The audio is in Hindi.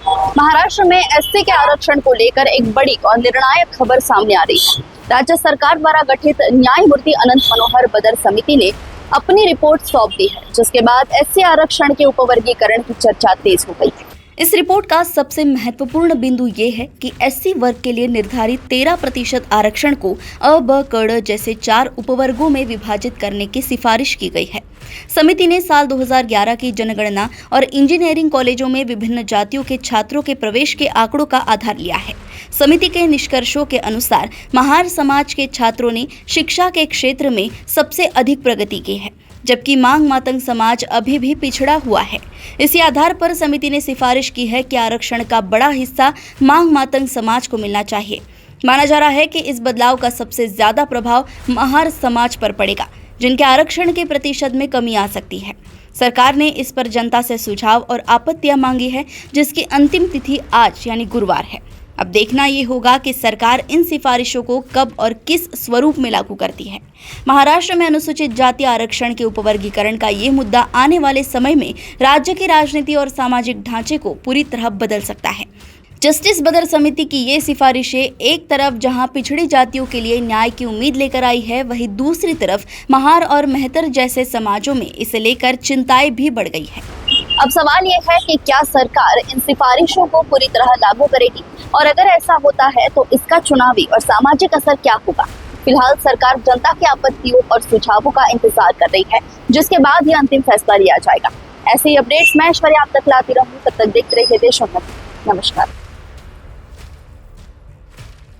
महाराष्ट्र में एससी के आरक्षण को लेकर एक बड़ी और निर्णायक खबर सामने आ रही है। राज्य सरकार द्वारा गठित न्यायमूर्ति अनंत मनोहर बदर समिति ने अपनी रिपोर्ट सौंप दी है, जिसके बाद एससी आरक्षण के उपवर्गीकरण की चर्चा तेज हो गई है। इस रिपोर्ट का सबसे महत्वपूर्ण बिंदु ये है कि एससी वर्ग के लिए निर्धारित 13% आरक्षण को अ, ब, क, ड जैसे 4 उपवर्गों में विभाजित करने की सिफारिश की गई है। समिति ने साल 2011 की जनगणना और इंजीनियरिंग कॉलेजों में विभिन्न जातियों के छात्रों के प्रवेश के आंकड़ों का आधार लिया है। समिति के निष्कर्षों के अनुसार महार समाज के छात्रों ने शिक्षा के क्षेत्र में सबसे अधिक प्रगति की है, जबकि मांग मातंग समाज अभी भी पिछड़ा हुआ है। इसी आधार पर समिति ने सिफारिश की है कि आरक्षण का बड़ा हिस्सा मांग मातंग समाज को मिलना चाहिए। माना जा रहा है कि इस बदलाव का सबसे ज्यादा प्रभाव महार समाज पर पड़ेगा, जिनके आरक्षण के प्रतिशत में कमी आ सकती है। सरकार ने इस पर जनता से सुझाव और आपत्तियां मांगी है, जिसकी अंतिम तिथि आज यानी गुरुवार है। अब देखना ये होगा कि सरकार इन सिफारिशों को कब और किस स्वरूप में लागू करती है। महाराष्ट्र में अनुसूचित जाति आरक्षण के उपवर्गीकरण का ये मुद्दा आने वाले समय में राज्य की राजनीति और सामाजिक ढांचे को पूरी तरह बदल सकता है। जस्टिस बदर समिति की ये सिफारिशें एक तरफ जहां पिछड़ी जातियों के लिए न्याय की उम्मीद लेकर आई है, वहीं दूसरी तरफ महार और मेहतर जैसे समाजों में इसे लेकर चिंताएं भी बढ़ गई है। अब सवाल ये है कि क्या सरकार इन सिफारिशों को पूरी तरह लागू करेगी, और अगर ऐसा होता है तो इसका चुनावी और सामाजिक असर क्या होगा। फिलहाल सरकार जनता की आपत्तियों और सुझावों का इंतजार कर रही है, जिसके बाद ही अंतिम फैसला लिया जाएगा। ऐसे ही अपडेट्स मैं ऐश्वर्या आप तक लाती रहूं। तब तक देखते रहिए देशोन्नति। नमस्कार।